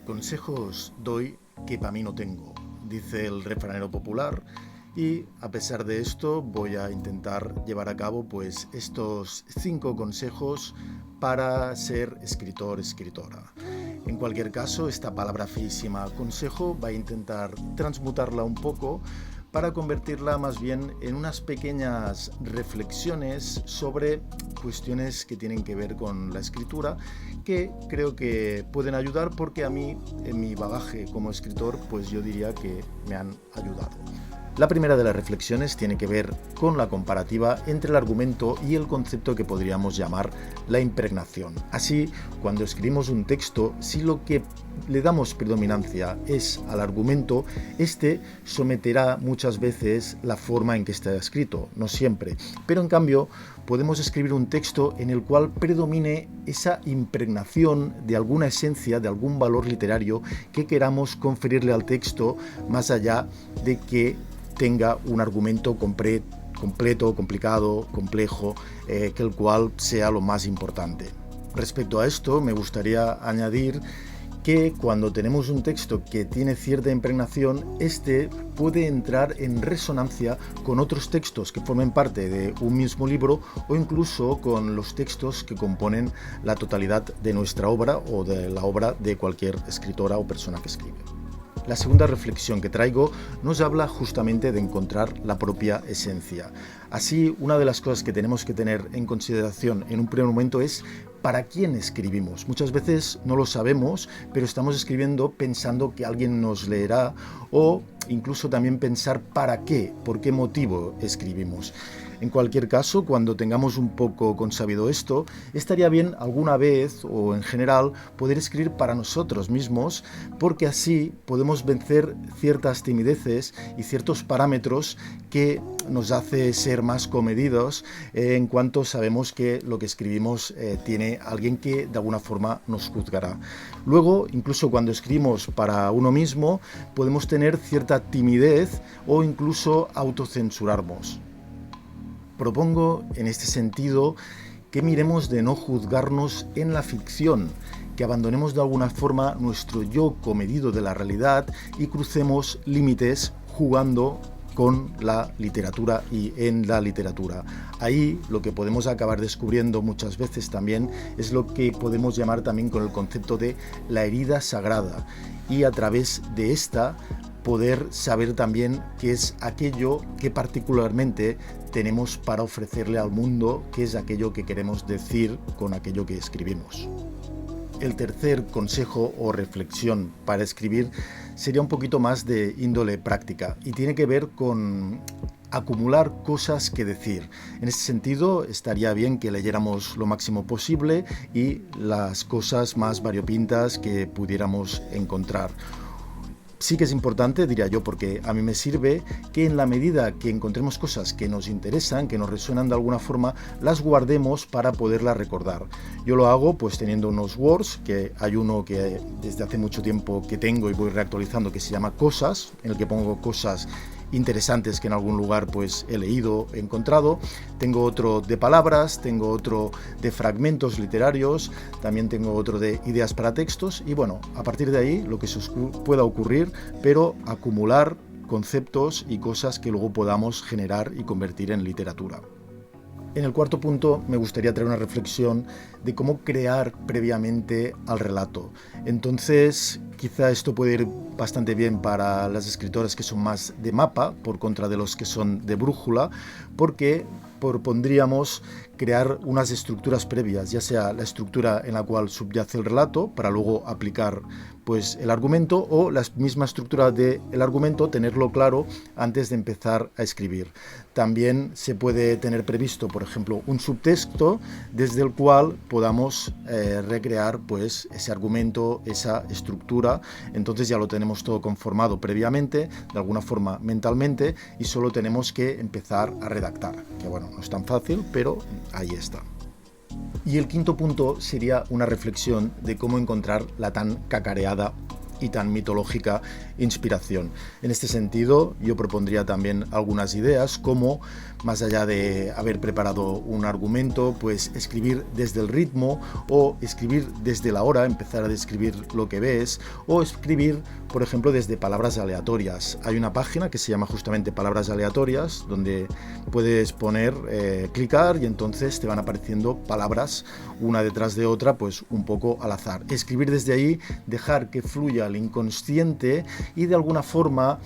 Consejos doy que para mí no tengo, dice el refranero popular, y a pesar de esto voy a intentar llevar a cabo pues estos 5 consejos para ser escritor, escritora. En cualquier caso, esta palabra feísima consejo va a intentar transmutarla un poco para convertirla más bien en unas pequeñas reflexiones sobre cuestiones que tienen que ver con la escritura, que creo que pueden ayudar porque a mí, en mi bagaje como escritor, pues yo diría que me han ayudado. La primera de las reflexiones tiene que ver con la comparativa entre el argumento y el concepto que podríamos llamar la impregnación. Así, cuando escribimos un texto, si lo que le damos predominancia es al argumento, este someterá muchas veces la forma en que está escrito, no siempre, pero en cambio podemos escribir un texto en el cual predomine esa impregnación de alguna esencia, de algún valor literario que queramos conferirle al texto, más allá de que tenga un argumento completo, complicado, complejo, que el cual sea lo más importante. Respecto a esto, me gustaría añadir que cuando tenemos un texto que tiene cierta impregnación, este puede entrar en resonancia con otros textos que formen parte de un mismo libro o incluso con los textos que componen la totalidad de nuestra obra o de la obra de cualquier escritora o persona que escribe. La segunda reflexión que traigo nos habla justamente de encontrar la propia esencia. Así, una de las cosas que tenemos que tener en consideración en un primer momento es ¿para quién escribimos? Muchas veces no lo sabemos, pero estamos escribiendo pensando que alguien nos leerá o incluso también pensar ¿para qué? ¿Por qué motivo escribimos? En cualquier caso, cuando tengamos un poco consabido esto, estaría bien alguna vez o en general poder escribir para nosotros mismos, porque así podemos vencer ciertas timideces y ciertos parámetros que nos hace ser más comedidos en cuanto sabemos que lo que escribimos tiene alguien que de alguna forma nos juzgará. Luego, incluso cuando escribimos para uno mismo, podemos tener cierta timidez o incluso autocensurarnos. Propongo en este sentido que miremos de no juzgarnos en la ficción, que abandonemos de alguna forma nuestro yo comedido de la realidad y crucemos límites jugando con la literatura y en la literatura. Ahí lo que podemos acabar descubriendo muchas veces también es lo que podemos llamar también con el concepto de la herida sagrada, y a través de esta poder saber también qué es aquello que particularmente tenemos para ofrecerle al mundo, qué es aquello que queremos decir con aquello que escribimos. El tercer consejo o reflexión para escribir sería un poquito más de índole práctica y tiene que ver con acumular cosas que decir. En ese sentido, estaría bien que leyéramos lo máximo posible y las cosas más variopintas que pudiéramos encontrar. Sí que es importante, diría yo, porque a mí me sirve que en la medida que encontremos cosas que nos interesan, que nos resuenan de alguna forma, las guardemos para poderlas recordar. Yo lo hago pues teniendo unos Words, que hay uno que desde hace mucho tiempo que tengo y voy reactualizando, que se llama Cosas, en el que pongo cosas interesantes que en algún lugar pues he leído, he encontrado. Tengo otro de palabras, tengo otro de fragmentos literarios, también tengo otro de ideas para textos y bueno, a partir de ahí lo que se os pueda ocurrir, pero acumular conceptos y cosas que luego podamos generar y convertir en literatura. En el cuarto punto me gustaría traer una reflexión de cómo crear previamente al relato. Entonces, quizá esto puede ir bastante bien para las escritoras que son más de mapa, por contra de los que son de brújula, porque propondríamos crear unas estructuras previas, ya sea la estructura en la cual subyace el relato, para luego aplicar pues el argumento, o la misma estructura del argumento, tenerlo claro antes de empezar a escribir. También se puede tener previsto, por ejemplo, un subtexto desde el cual podamos recrear pues ese argumento, esa estructura. Entonces ya lo tenemos todo conformado previamente, de alguna forma mentalmente, y solo tenemos que empezar a redactar, que bueno, no es tan fácil, pero ahí está. Y el quinto punto sería una reflexión de cómo encontrar la tan cacareada y tan mitológica inspiración. En este sentido, yo propondría también algunas ideas, como más allá de haber preparado un argumento, pues escribir desde el ritmo o escribir desde la hora, empezar a describir lo que ves, o escribir, por ejemplo, desde palabras aleatorias. Hay una página que se llama justamente Palabras Aleatorias, donde puedes poner, clicar, y entonces te van apareciendo palabras una detrás de otra, pues un poco al azar. Escribir desde ahí, dejar que fluya el inconsciente y de alguna forma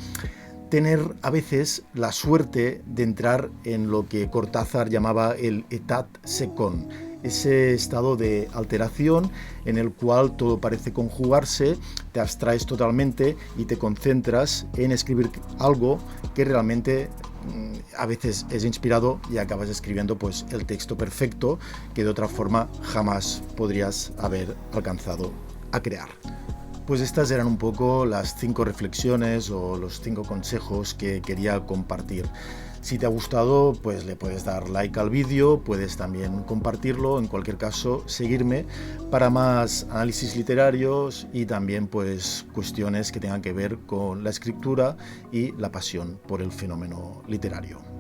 tener a veces la suerte de entrar en lo que Cortázar llamaba el état second, ese estado de alteración en el cual todo parece conjugarse, te abstraes totalmente y te concentras en escribir algo que realmente a veces es inspirado, y acabas escribiendo pues el texto perfecto que de otra forma jamás podrías haber alcanzado a crear. Pues estas eran un poco las 5 reflexiones o los 5 consejos que quería compartir. Si te ha gustado, pues le puedes dar like al vídeo, puedes también compartirlo, en cualquier caso seguirme para más análisis literarios y también pues cuestiones que tengan que ver con la escritura y la pasión por el fenómeno literario.